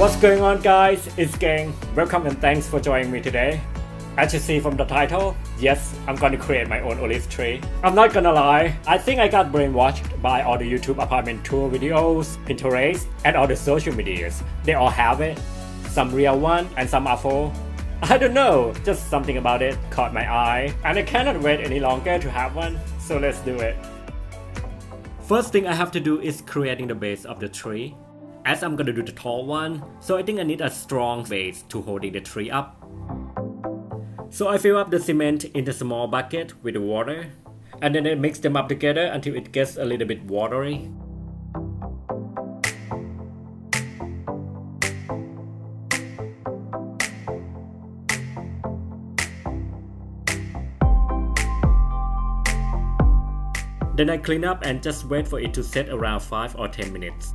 What's going on, guys? It's Geng. Welcome and thanks for joining me today. As you see from the title, yes, I'm gonna create my own olive tree. I'm not gonna lie, I think I got brainwashed by all the YouTube apartment tour videos, Pinterest, and all the social medias. They all have it. Some real one and some are faux. I don't know, just something about it caught my eye, and I cannot wait any longer to have one, so let's do it. First thing I have to do is creating the base of the tree. As I'm gonna do the tall one, so I think I need a strong base to holding the tree up. So I fill up the cement in the small bucket with the water, and then I mix them up together until it gets a little bit watery. Then I clean up and just wait for it to set around 5 or 10 minutes.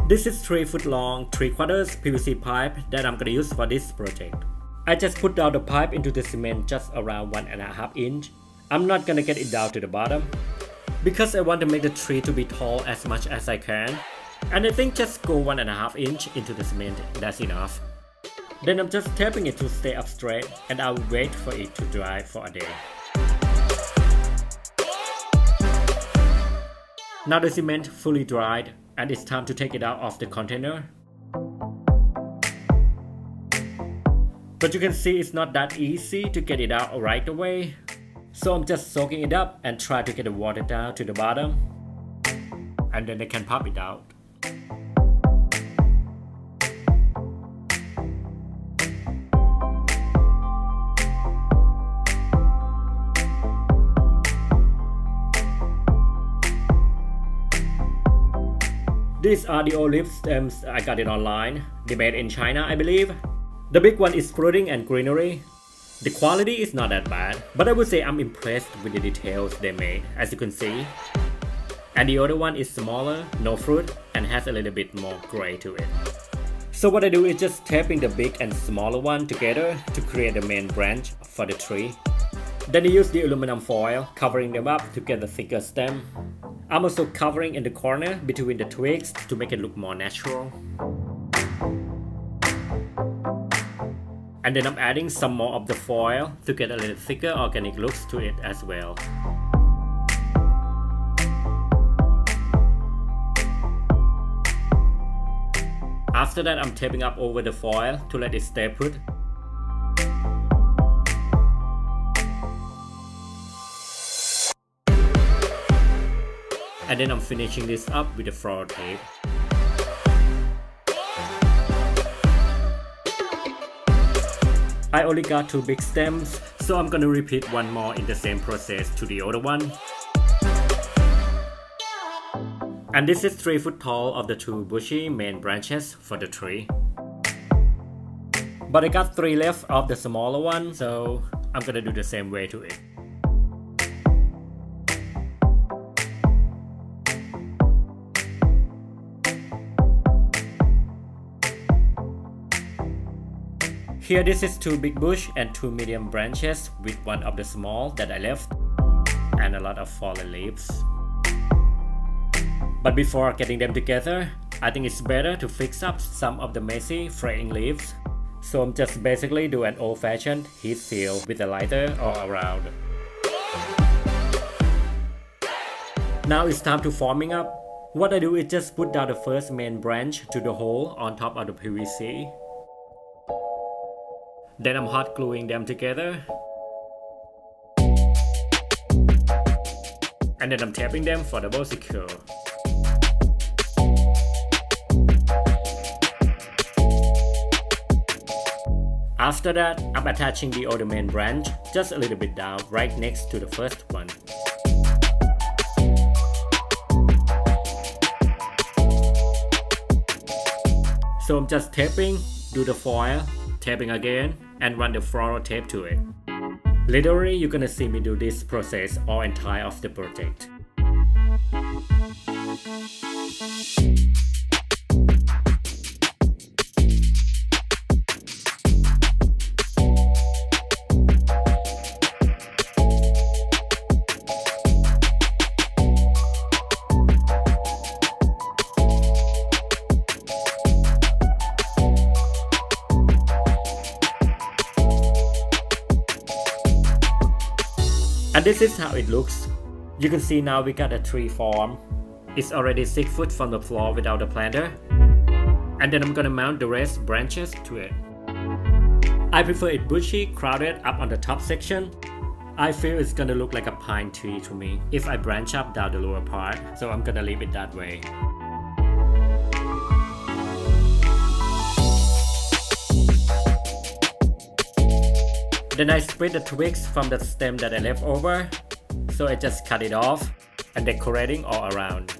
This is 3 foot long 3/4 PVC pipe that I'm gonna use for this project. I just put down the pipe into the cement just around 1.5 inch. I'm not gonna get it down to the bottom because I want to make the tree to be tall as much as I can. And I think just go 1.5 inch into the cement, that's enough. Then I'm just tapping it to stay up straight, and I'll wait for it to dry for a day. Now the cement fully dried, and it's time to take it out of the container. But you can see it's not that easy to get it out right away. So I'm just soaking it up and try to get the water down to the bottom. And then I can pop it out. These are the olive stems. I got it online. They made in China, I believe. The big one is fruiting and greenery. The quality is not that bad, but I would say I'm impressed with the details they made, as you can see. And the other one is smaller, no fruit, and has a little bit more gray to it. So what I do is just taping the big and smaller one together to create the main branch for the tree. Then I use the aluminum foil, covering them up to get a thicker stem. I'm also covering in the corner between the twigs to make it look more natural. And then I'm adding some more of the foil to get a little thicker organic looks to it as well. After that, I'm taping up over the foil to let it stay put. And then I'm finishing this up with the floral tape. I only got 2 big stems, so I'm gonna repeat one more in the same process to the other one. And this is 3 foot tall of the 2 bushy main branches for the tree. But I got 3 left of the smaller one, so I'm gonna do the same way to it. Here this is 2 big bush and 2 medium branches with one of the small that I left, and a lot of fallen leaves. But before getting them together, I think it's better to fix up some of the messy fraying leaves. So I'm just basically do an old-fashioned heat seal with a lighter all around. Now it's time to forming up. What I do is just put down the first main branch to the hole on top of the PVC. Then I'm hot gluing them together. And then I'm taping them for double secure. After that, I'm attaching the other main branch just a little bit down right next to the first one. So I'm just taping, do the foil, taping again, and run the floral tape to it. Literally, you're gonna see me do this process all entire of the project. And this is how it looks. You can see now we got a tree form. It's already 6 foot from the floor without the planter. And then I'm gonna mount the rest branches to it. I prefer it bushy, crowded up on the top section. I feel it's gonna look like a pine tree to me if I branch up down the lower part, so I'm gonna leave it that way. Then I split the twigs from the stem that I left over, so I just cut it off and decorating all around.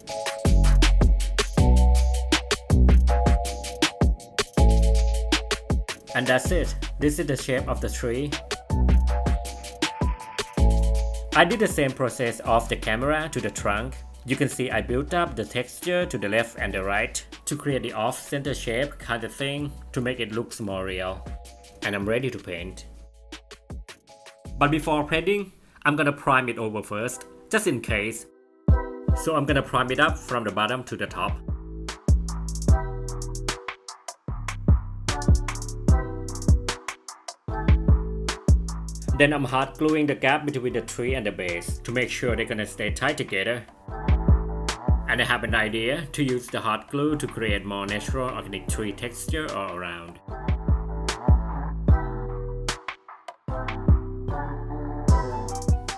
And that's it. This is the shape of the tree. I did the same process of the camera to the trunk. You can see I built up the texture to the left and the right to create the off-center shape kind of thing to make it look more real. And I'm ready to paint. But before painting, I'm gonna prime it over first, just in case. So I'm gonna prime it up from the bottom to the top. Then I'm hot gluing the gap between the tree and the base to make sure they're gonna stay tight together. And I have an idea to use the hot glue to create more natural organic tree texture all around.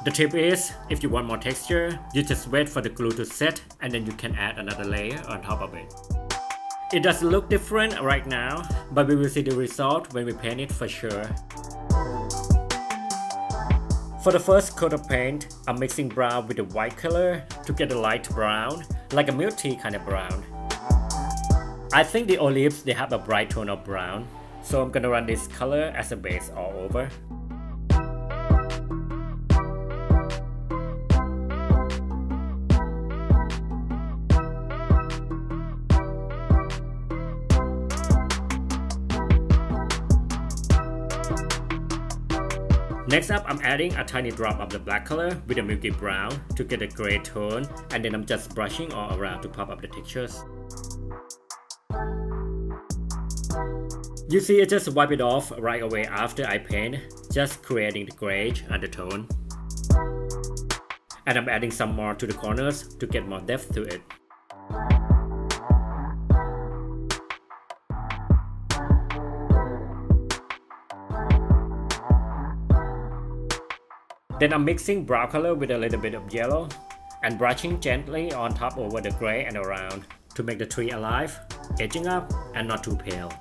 The tip is, if you want more texture, you just wait for the glue to set and then you can add another layer on top of it. It doesn't look different right now, but we will see the result when we paint it for sure. For the first coat of paint, I'm mixing brown with the white color to get a light brown, like a milk tea kind of brown. I think the olives, they have a bright tone of brown, so I'm gonna run this color as a base all over. Next up, I'm adding a tiny drop of the black color with a milky brown to get a gray tone, and then I'm just brushing all around to pop up the textures. You see, I just wipe it off right away after I paint, just creating the gray undertone. And I'm adding some more to the corners to get more depth to it. Then I'm mixing brown color with a little bit of yellow and brushing gently on top over the gray and around to make the tree alive, edging up and not too pale.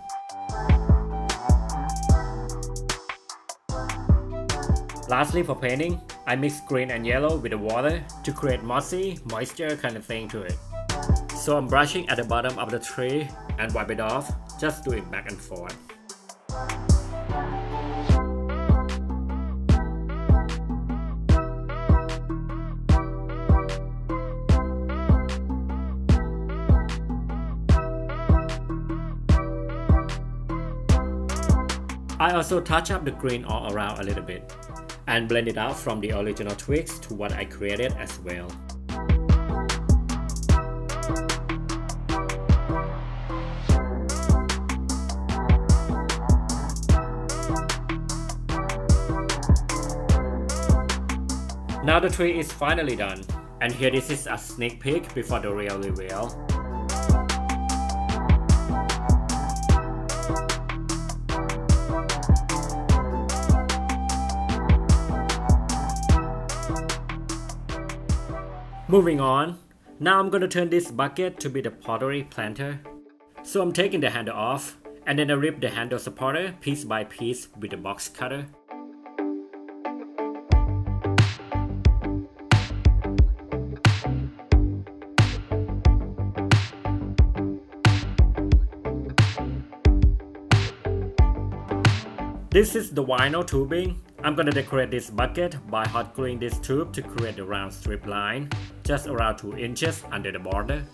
Lastly, for painting, I mix green and yellow with the water to create mossy, moisture kind of thing to it. So I'm brushing at the bottom of the tree and wipe it off, just do it back and forth. I also touch up the green all around a little bit and blend it out from the original twigs to what I created as well. Now the tree is finally done, and here this is a sneak peek before the real reveal. Moving on, now I'm gonna turn this bucket to be the pottery planter. So I'm taking the handle off, and then I rip the handle supporter piece by piece with the box cutter. This is the vinyl tubing. I'm gonna decorate this bucket by hot gluing this tube to create a round strip line, just around 2 inches under the border.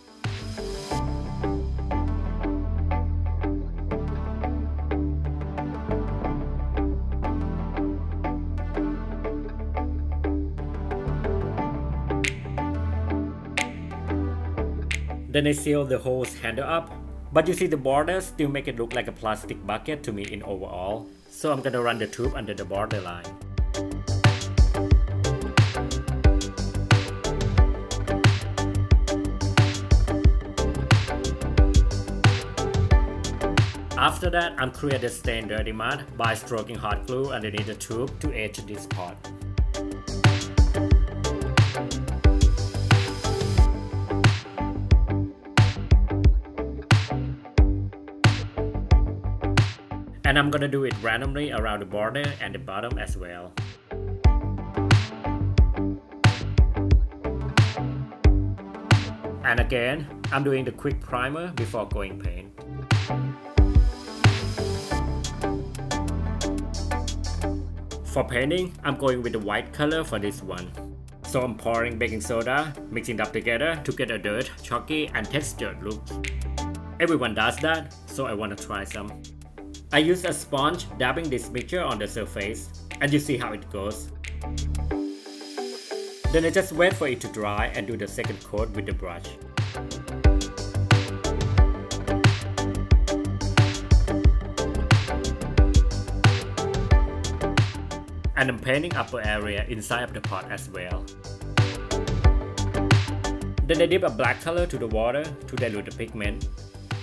Then I seal the hose handle up, but you see the border still make it look like a plastic bucket to me in overall. So I'm gonna run the tube under the border line. After that, I'm creating the stained dirty mud by stroking hot glue underneath the tube to etch this pot. And I'm gonna do it randomly around the border and the bottom as well. And again, I'm doing the quick primer before going paint. For painting, I'm going with the white color for this one. So I'm pouring baking soda, mixing up together to get a dirt, chalky and textured look. Everyone does that, so I want to try some. I use a sponge dabbing this mixture on the surface, and you see how it goes. Then I just wait for it to dry and do the second coat with the brush. And I'm painting upper area inside of the pot as well. Then I dip a black color to the water to dilute the pigment.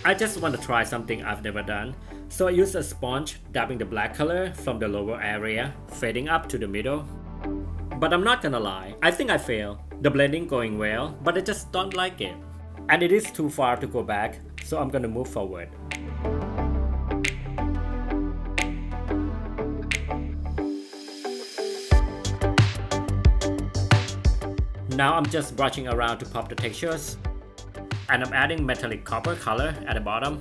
I just want to try something I've never done, so I use a sponge dabbing the black color from the lower area, fading up to the middle. But I'm not gonna lie, I think I failed. The blending going well, but I just don't like it. And it is too far to go back, so I'm gonna move forward. Now I'm just brushing around to pop the textures. And I'm adding metallic copper color at the bottom.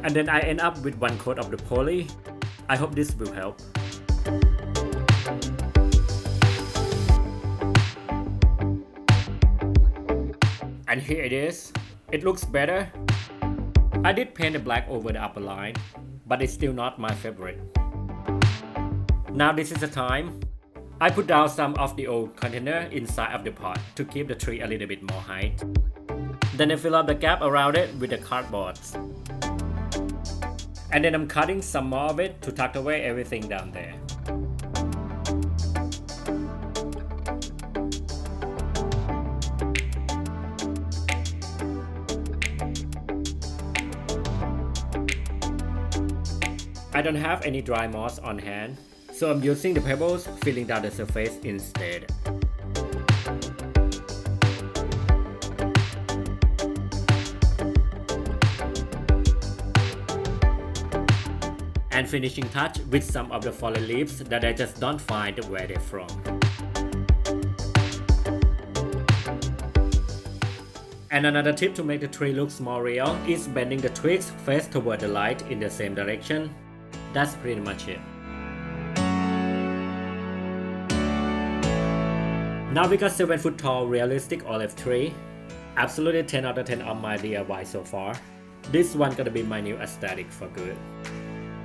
And then I end up with one coat of the poly. I hope this will help. And here it is. It looks better. I did paint the black over the upper line, but it's still not my favorite. Now this is the time. I put down some of the old container inside of the pot to keep the tree a little bit more height. Then I fill up the gap around it with the cardboard. And then I'm cutting some more of it to tuck away everything down there. I don't have any dry moss on hand, so I'm using the pebbles filling down the surface instead. And finishing touch with some of the fallen leaves that I just don't find where they're from. And another tip to make the tree look more real is bending the twigs face toward the light in the same direction. That's pretty much it. Now we got 7-foot tall realistic olive tree. Absolutely 10 out of 10 on my DIY so far. This one gonna be my new aesthetic for good.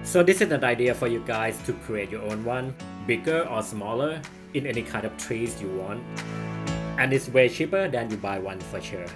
So this is an idea for you guys to create your own one, bigger or smaller, in any kind of trees you want. And it's way cheaper than you buy one for sure.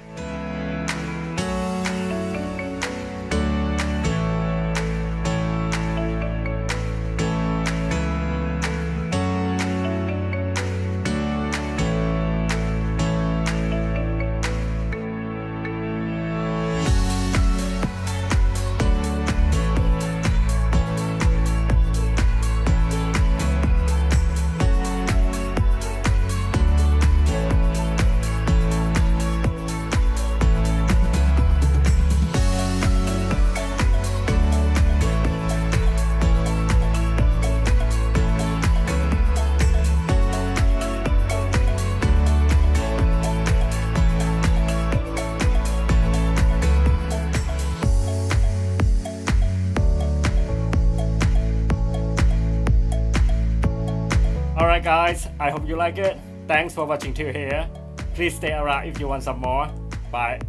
Alright guys, I hope you like it. Thanks for watching till here. Please stay around if you want some more. Bye.